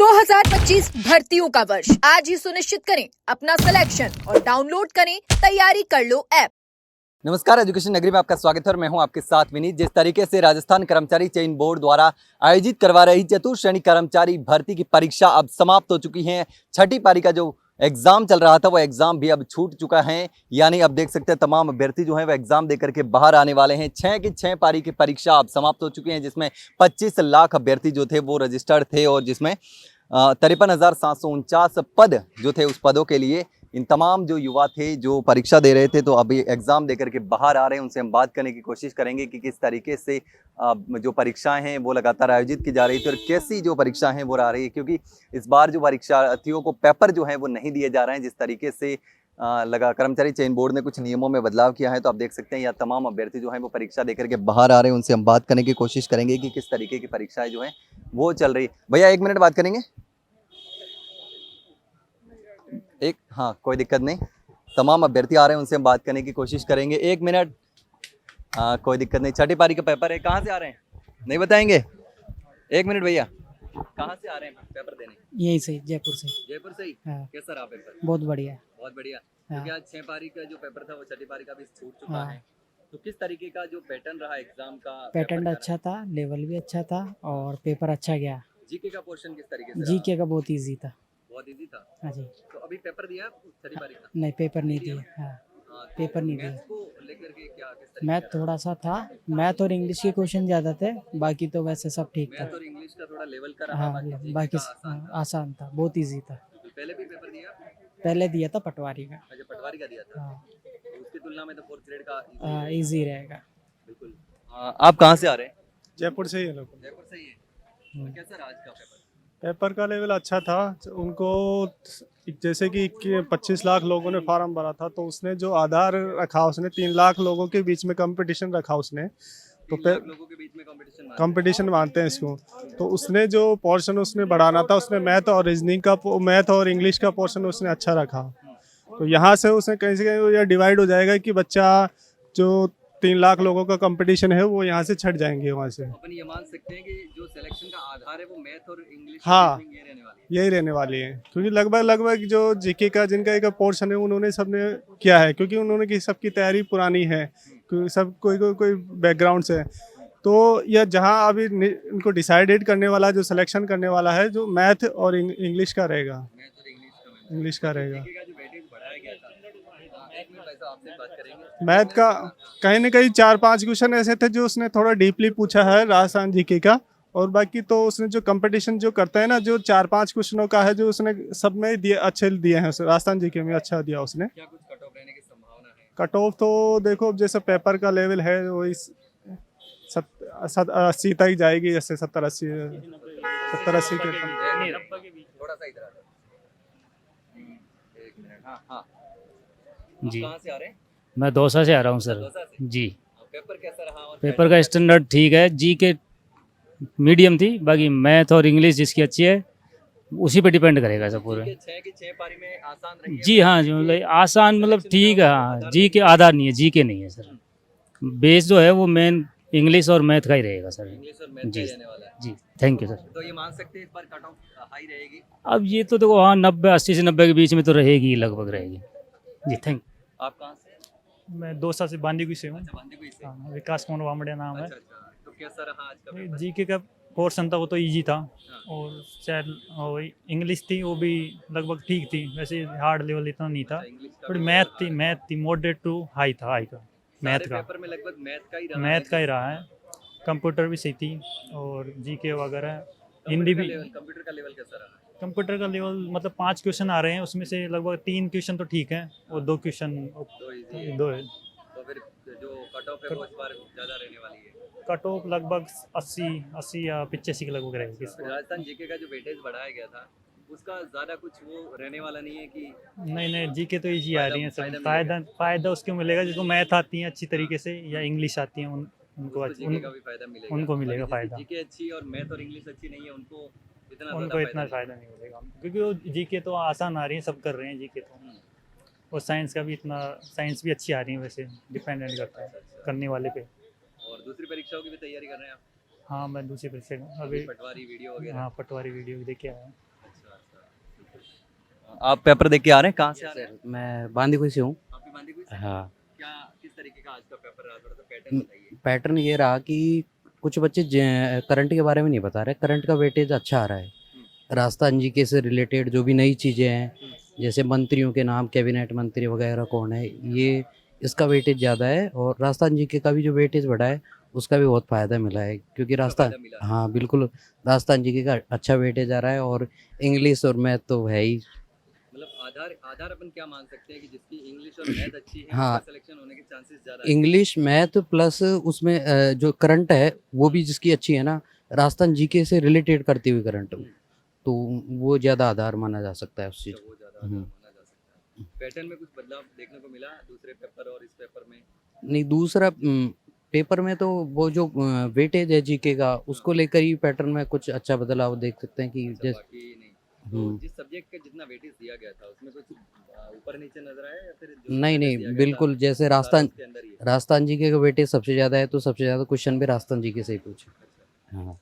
2025 भर्तियों का वर्ष आज ही सुनिश्चित करें अपना सिलेक्शन और डाउनलोड करें तैयारी कर लो ऐप। नमस्कार, एजुकेशन नगरी में आपका स्वागत है और मैं हूं आपके साथ विनीत। जिस तरीके से राजस्थान कर्मचारी चयन बोर्ड द्वारा आयोजित करवा रही चतुर्थ श्रेणी कर्मचारी भर्ती की परीक्षा अब समाप्त हो चुकी है। छठी पारी का जो एग्जाम चल रहा था वो एग्जाम भी अब छूट चुका है, यानी अब देख सकते हैं तमाम अभ्यर्थी जो हैं वो एग्जाम देकर के बाहर आने वाले हैं। 6 की 6 पारी की परीक्षा अब समाप्त हो चुकी है, जिसमें 25 लाख अभ्यर्थी जो थे वो रजिस्टर्ड थे और जिसमें 53,749 पद जो थे उस पदों के लिए इन तमाम जो युवा थे जो परीक्षा दे रहे थे तो अभी एग्ज़ाम देकर के बाहर आ रहे हैं। उनसे हम बात करने की कोशिश करेंगे कि किस तरीके से जो परीक्षाएं हैं वो लगातार आयोजित की जा रही थी और कैसी जो परीक्षाएं हैं वो आ रही है, क्योंकि इस बार जो परीक्षार्थियों को पेपर जो है वो नहीं दिए जा रहे हैं। जिस तरीके से लगा कर्मचारी चयन बोर्ड ने कुछ नियमों में बदलाव किया है, तो आप देख सकते हैं यहाँ तमाम अभ्यर्थी जो हैं वो परीक्षा देकर के बाहर आ रहे हैं। उनसे हम बात करने की कोशिश करेंगे कि किस तरीके की परीक्षाएं जो हैं वो चल रही। भैया 1 मिनट बात करेंगे। हाँ, कोई दिक्कत नहीं, तमाम अभ्यर्थी आ रहे हैं, उनसे हम बात करने की कोशिश करेंगे। 1 मिनट। कोई दिक्कत नहीं, छठी पारी का पेपर है। कहाँ से आ रहे हैं नहीं बताएंगे? 1 मिनट भैया, कहाँ से आ रहे हैं पेपर देने? यहीं से, जयपुर से। जयपुर से ही? हाँ। कैसा रहा पेपर? बहुत बढ़िया। बहुत बढ़िया। हाँ। क्योंकि आज 6 पारी का जो पेपर था वो छठी पारी का भी छूट चुका है, तो किस तरीके का जो पैटर्न रहा एग्जाम का? पैटर्न अच्छा था, लेवल भी अच्छा था और पेपर अच्छा गया। जीके का पोर्शन किस तरीके से? जीके का बहुत इजी था। बहुत इजी था। हाँ जी। तो अभी पेपर दिया छठी पारी का? नहीं, पेपर नहीं दिया। हाँ, पेपर नहीं दिया। को लेकर के क्या किस तरीके? मैथ थोड़ा सा था, मैथ और इंग्लिश के क्वेश्चन ज़्यादा थे, बाकी तो वैसे सब ठीक था। मैथ और इंग्लिश का थोड़ा लेवल का रहा, हाँ, बाकी आसान था, बहुत इजी था। पहले भी पेपर दिया? पहले दिया था पटवारी का। अच्छा, पटवारी का दिया था। हाँ, तो उसकी तुलना में तो 4th ग्रेड का इजी रहेगा। बिल्कुल। आप कहाँ से आ रहे हैं? जयपुर से ही है लोग। जयपुर से ही है। तो कैसा रहा आज का पेपर? पेपर का लेवल अच्छा था। उनको जैसे कि 25 लाख लोगों ने फॉर्म भरा था, तो उसने जो आधार रखा, उसने 3 लाख लोगों के बीच में कंपटीशन रखा उसने। तो 3 लाख लोगों के बीच में कंपटीशन मानते हैं इसको। तो उसने जो पोर्शन उसने बढ़ाना था, उसने मैथ और इंग्लिश का पोर्शन उसने अच्छा रखा। तो यहाँ से उसने कहीं से कहीं यह डिवाइड हो जाएगा कि बच्चा जो 3 लाख लोगों का कंपटीशन है वो यहाँ से छट जाएंगे वहाँ से। अपन ये मान सकते हैं कि जो सिलेक्शन का आधार है वो मैथ और इंग्लिश, हाँ, ये रहने वाली है। यही रहने वाली है, क्योंकि लगभग जो जीके का जिनका एक पोर्शन है उन्होंने सबने किया है, क्योंकि उन्होंने की सबकी तैयारी पुरानी है, क्योंकि सब कोई बैकग्राउंड से। तो यह जहाँ अभी इनको डिसाइडेड करने वाला, जो सिलेक्शन करने वाला है, जो मैथ और इंग्लिश का रहेगा। मैथ और इंग्लिश का रहेगा। जीके का जो वेटेज बढ़ाया गया था, एक मिनट भाई साहब आपसे बात करेंगे। मैथ का कहीं ना कहीं 4-5 क्वेश्चन ऐसे थे जो उसने थोड़ा डीपली पूछा है राजस्थान जीके का, और बाकी तो उसने जो कंपटीशन जो करता है ना, जो 4-5 क्वेश्चनों का है, जो उसने सब में दिए अच्छे दिए हैं। राजस्थान जीके में अच्छा दिया उसने। क्या कुछ कट ऑफ रहने की संभावना है? कट ऑफ तो देखो, जैसे पेपर का लेवल है वही 80 तक जाएगी, जैसे 70-80 के। थोड़ा सा इधर आ जाओ। 1 मिनट। हाँ जी, कहाँ से आ रहे हैं? मैं दौसा से आ रहा हूँ सर। दौसा से? जी, पेपर कैसा रहा? और पेपर का स्टैंडर्ड ठीक है। जी के मीडियम थी, बाकी मैथ और इंग्लिश जिसकी अच्छी है उसी पे डिपेंड करेगा सब पूरा। 6 की 6 पारी में आसान रही है? जी हाँ जी, मतलब आसान, मतलब ठीक है। हाँ, जी के आधार नहीं है, जी के नहीं है सर। बेस जो है वो मेन इंग्लिश और मैथ का ही रहेगा सर। इंग्लिश और मैथ जी रहने वाला है। जी, थैंक यू सर। तो ये मान सकते हैं इस बार कट ऑफ हाई रहेगी? अब ये तो देखो, हाँ 80 से 90 के बीच में तो रहेगी, लगभग रहेगी जी। थैंक। आप कहाँ से? मैं दौसा से बांदीकुई से हूँ। अच्छा, बांदीकुई से। हाँ, विकास मोहन वामड़िया नाम है। अच्छा, तो कैसा रहा आज का पेपर? जीके का पोर्शन था वो तो इजी था, और शायद इंग्लिश थी वो भी लगभग ठीक थी, वैसे हार्ड लेवल इतना नहीं था। इंग्लिश का थोड़ी भी मैथ थी मॉडरेट टू हाई था, हाई का मैथ सारे का। पेपर में लगभग मैथ का ही रहा मैथ है। का ही रहा है। कंप्यूटर भी सही थी और जीके वगैरह, हिंदी भी। कंप्यूटर का लेवल कैसा रहा? कंप्यूटर का लेवल मतलब 5 क्वेश्चन आ रहे हैं, उसमें से लगभग 3 क्वेश्चन तो ठीक है और 2 क्वेश्चन तो easy है। दो है। तो फिर जो कट ऑफ है वो इस बार ज़्यादा रहने वाली है। कट ऑफ लगभग 80 या 85 के लगभग रहेगी इस बार। राजस्थान जीके का जो वेटेज बढ़ाया गया था उसका ज़्यादा कुछ वो रहने वाला नहीं है कि? नहीं, जीके तो इजी आ रही है सर। फायदा फ़ायदा उसको मिलेगा जिसको मैथ आती है अच्छी तरीके से या इंग्लिश आती है, उनको जीके का भी फायदा मिलेगा। उनको मिलेगा फायदा। जीके अच्छी और मैथ और इंग्लिश अच्छी नहीं है उनको इतना फ़ायदा नहीं मिलेगा, क्योंकि वो जीके तो आसान आ रही है, सब कर रहे हैं जीके तो। और साइंस का भी साइंस भी अच्छी आ रही है, वैसे डिपेंडेंट करता है करने वाले पे। और दूसरी परीक्षाओं की भी तैयारी कर रहे हैं आप? हाँ, मैं दूसरी परीक्षा अभी पटवारी वीडियो वगैरह? हाँ, पटवारी वीडियो भी देख के आया हूँ। आप पेपर देख के आ रहे हैं, कहाँ से आ रहे हैं? मैं बांदीकुई से हूँ। आप भी बांदीकुई से? हाँ, क्या किस तरीके का आज का पेपर रहा, थोड़ा सा पैटर्न बताइए। पैटर्न ये रहा कि कुछ बच्चे करंट के बारे में नहीं बता रहे। करंट का वेटेज अच्छा आ रहा है। राजस्थान जीके से रिलेटेड जो भी नई चीज़ें हैं, जैसे मंत्रियों के नाम, कैबिनेट मंत्री वगैरह कौन है, ये इसका वेटेज ज़्यादा है। और राजस्थान जीके का भी जो वेटेज बढ़ा है, उसका भी बहुत फ़ायदा मिला है, क्योंकि राजस्थान, फायदा मिला है। हाँ बिल्कुल, राजस्थान जीके का अच्छा वेटेज आ रहा है। और इंग्लिश और मैथ तो है ही। मतलब आधार आधार अपन क्या मान सकते हैं कि जिसकी इंग्लिश और मैथ अच्छी है, हाँ। उसका सिलेक्शन होने के चांसेस ज्यादा है। इंग्लिश मैथ प्लस उसमें जो करंट है वो भी जिसकी अच्छी है ना, राजस्थान जीके से रिलेटेड करती हुई करंट, तो वो ज़्यादा आधार माना जा सकता है उस चीज़। अच्छा, वो ज्यादा आधार माना जा सकता है। पैटर्न में कुछ बदलाव देखने को मिला दूसरे पेपर और इस पेपर में? नहीं, दूसरा पेपर में तो वो जो वेटेज है जीके का, उसको लेकर ही पैटर्न में कुछ अच्छा बदलाव देख सकते हैं कि अच्छा, जैसे बाकी नहीं। तो जिस सब्जेक्ट का जितना वेटेज दिया गया था उसमें कुछ ऊपर नीचे नजर आया या फिर जो नहीं weightage नहीं, दिया गया बिल्कुल था, जैसे सारा राजस्थान उसके अंदर ही है? राजस्थान जीके का वेटेज सबसे ज़्यादा है, तो सबसे ज़्यादा क्वेश्चन भी राजस्थान जीके से ही पूछे। अच्छा, हाँ,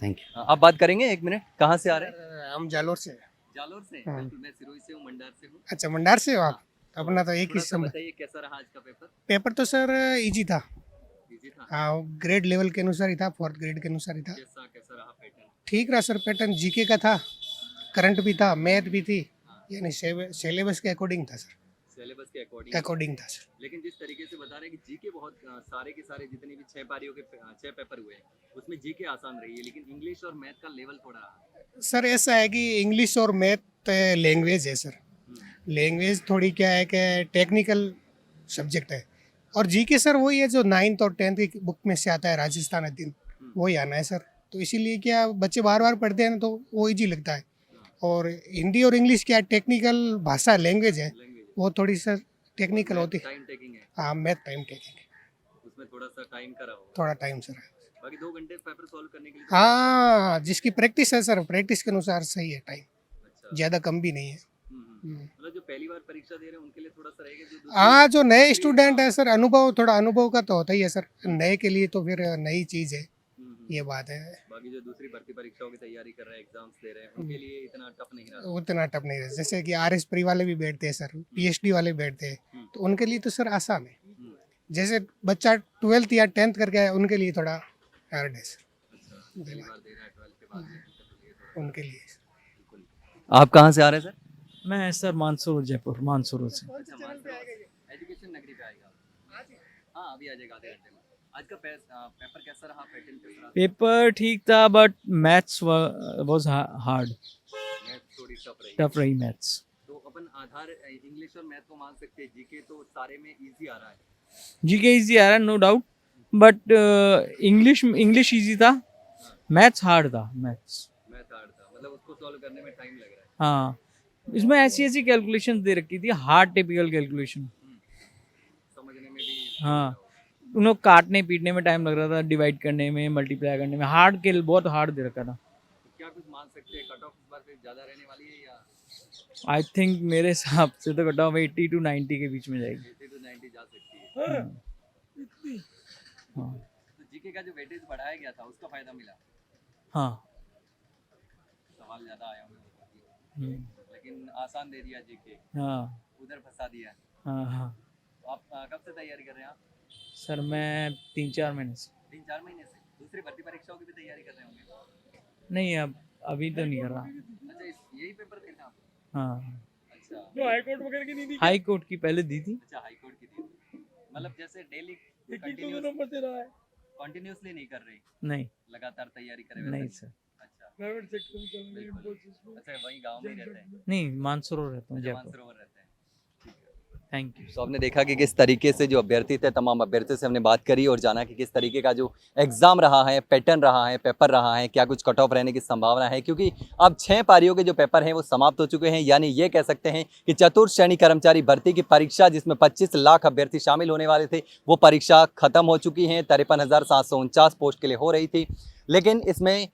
थैंक यू। आप बात करेंगे, एक मिनट, कहाँ से आ रहे हैं? हम जालोर से। जालोर से? हाँ। बिल्कुल, मैं सिरोही से हूँ, मंडार से हूँ। अच्छा, मंडार से हो आप? अपना तो एक ही थोड़ा सा संबंध। बताइए कैसा रहा आज का पेपर? पेपर तो सर इजी था। इजी था? हाँ, ग्रेड लेवल के अनुसार ही था, 4th ग्रेड के अनुसार ही था। कैसा कैसा रहा पैटर्न? ठीक रहा सर, पैटर्न जीके का था, करंट भी था, मैथ भी थी, यानी सिलेबस के अकॉर्डिंग था सर, सिलेबस के अकॉर्डिंग था सर। लेकिन जिस तरीके से बता रहे हैं कि जीके बहुत सारे के सारे जितने भी 6 पारियों के 6 पेपर हुए हैं, उसमें जीके आसान रही है, लेकिन इंग्लिश और मैथ का लेवल थोड़ा रहा। सर ऐसा है कि इंग्लिश और मैथ लैंग्वेज है सर, लैंग्वेज थोड़ी क्या है कि टेक्निकल सब्जेक्ट है। और जीके सर वही है जो 9th और 10th की बुक में से आता है, राजस्थान अध्ययन, वही आना है सर। तो इसीलिए क्या बच्चे बार बार पढ़ते हैं ना, तो वो ईजी लगता है। और हिंदी और इंग्लिश क्या टेक्निकल भाषा लैंग्वेज है, वो थोड़ी सर टेक्निकल होती है। टाइम टेकिंग है, हाँ, मैथ टाइम टेकिंग है, उसमें थोड़ा सा टाइम का रहा होगा। थोड़ा टाइम सर। बाकी 2 घंटे पेपर सॉल्व करने के लिए। हाँ, जिसकी प्रैक्टिस है सर, प्रैक्टिस के अनुसार सही है टाइम, अच्छा। ज़्यादा कम भी नहीं है। मतलब जो पहली बार परीक्षा दे रहे हैं उनके लिए थोड़ा सा रहेगा, जो हाँ, जो नए स्टूडेंट है सर, अनुभव थोड़ा अनुभव का तो होता ही है सर, नए के लिए तो फिर नई चीज़ है, ये बात है। बाकी जो दूसरी भर्ती परीक्षाओं की तैयारी कर रहे हैं, एग्जाम्स दे रहे हैं, उनके लिए इतना टफ नहीं रहा। उतना टफ नहीं है, जैसे कि RS प्री वाले भी बैठते हैं सर, PhD वाले बैठते हैं, तो उनके लिए तो सर आसान है। जैसे बच्चा 12th या 10th करके आया, उनके लिए थोड़ा हार्ड है सर, पहली बार दे रहा है 12th के बाद, उनके लिए। आप कहाँ से आ रहे हैं सर? मैं सर मानसूर, जयपुर मानसूर से। एजुकेशन नगरी पे आएगा। हाँ, अभी आ जाएगा आधे घंटे में। आज का पेपर कैसा रहा, पैटर्न कैसा रहा? पेपर ठीक था, but maths was hard, math थोड़ी टफ रही मैथ्स। तो अपन आधार इंग्लिश और मैथ को मान सकते हैं, जीके तो सारे में इजी आ रहा है। जीके इजी आ रहा है, no doubt, but English easy था, मैथ्स हार्ड था। मैथ्स मैथ हार्ड था, मतलब उसको सॉल्व करने में टाइम लग रहा है। हाँ, इसमें ऐसी कैलकुलेशन दे रखी थी, हार्ड टिपिकल कैलकुलेशन। समझने में भी। हाँ, उन्होंने काटने पीटने में टाइम लग रहा था, डिवाइड करने में, मल्टीप्लाई करने में, हार्ड के बहुत हार्ड दे रखा था। तो क्या कुछ मान सकते हैं, कट ऑफ इस बार फिर ज़्यादा रहने वाली है या आई थिंक मेरे हिसाब से तो कट ऑफ 80 to 90 के बीच में जाएगी। 80 to 90 जा सकती है? हाँ तो जीके का जो वेटेज बढ़ाया गया था उसका फायदा मिला? हाँ। सवाल ज़्यादा आया होगा, हम्म, लेकिन आसान दे दिया जीके, हाँ उधर फंसा दिया। हाँ हाँ। तो आप कब से तैयारी कर रहे हैं आप? सर मैं 3-4 महीने से। 3-4 महीने से? दूसरी भर्ती परीक्षाओं की भी तैयारी कर रहे होंगे? नहीं, अब अभी तो नहीं कर रहा। अच्छा, यही पेपर देना आप? हाँ, अच्छा, हाई कोर्ट की पहले दी थी। अच्छा, हाई कोर्ट की थी। मतलब जैसे डेली कंटिन्यूसली नहीं कर रही, नहीं लगातार तैयारी करे वैसे? नहीं सर, अच्छा, बिल्कुल। अच्छा, वहीं गांव में ही रहते हैं? नहीं, मानसरोवर रहता हूँ, अच्छा, जयपुर। मानसरोवर रहते हैं। Thank you. तो आपने देखा कि किस तरीके से जो अभ्यर्थी थे, तमाम अभ्यर्थियों से हमने बात करी और जाना कि किस तरीके का जो एग्ज़ाम रहा है, पैटर्न रहा है, पेपर रहा है, क्या कुछ कट ऑफ रहने की संभावना है, क्योंकि अब 6 पारियों के जो पेपर हैं वो समाप्त हो चुके हैं। यानी ये कह सकते हैं कि चतुर्थ श्रेणी कर्मचारी भर्ती की परीक्षा, जिसमें 25 लाख अभ्यर्थी शामिल होने वाले थे, वो परीक्षा खत्म हो चुकी है। 53,749 पोस्ट के लिए हो रही थी, लेकिन इसमें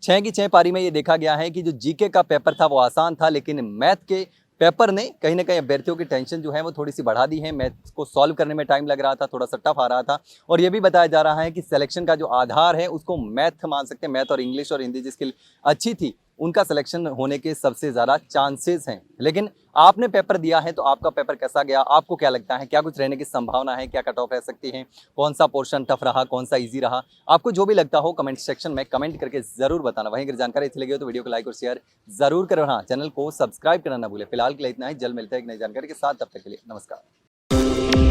6 की 6 पारी में ये देखा गया है कि जो जीके का पेपर था वो आसान था, लेकिन मैथ के पेपर ने कहीं ना कहीं अभ्यर्थियों की टेंशन जो है वो थोड़ी सी बढ़ा दी है। मैथ को सॉल्व करने में टाइम लग रहा था, थोड़ा सा टफ आ रहा था। और ये भी बताया जा रहा है कि सिलेक्शन का जो आधार है उसको मैथ मान सकते हैं, मैथ और इंग्लिश और हिंदी जिसकी अच्छी थी उनका सिलेक्शन होने के सबसे ज़्यादा चांसेस हैं। लेकिन आपने पेपर दिया है तो आपका पेपर कैसा गया, आपको क्या लगता है, क्या कुछ रहने की संभावना है, क्या कट ऑफ रह सकती है, कौन सा पोर्शन टफ रहा, कौन सा ईजी रहा, आपको जो भी लगता हो कमेंट सेक्शन में कमेंट करके ज़रूर बताना। वहीं अगर जानकारी अच्छी लगी हो तो वीडियो को लाइक और शेयर ज़रूर करो। हाँ, चैनल को सब्सक्राइब करना ना भूलें। फिलहाल के लिए इतना ही, जल्द मिलते हैं एक नई जानकारी के साथ, तब तक के लिए नमस्कार।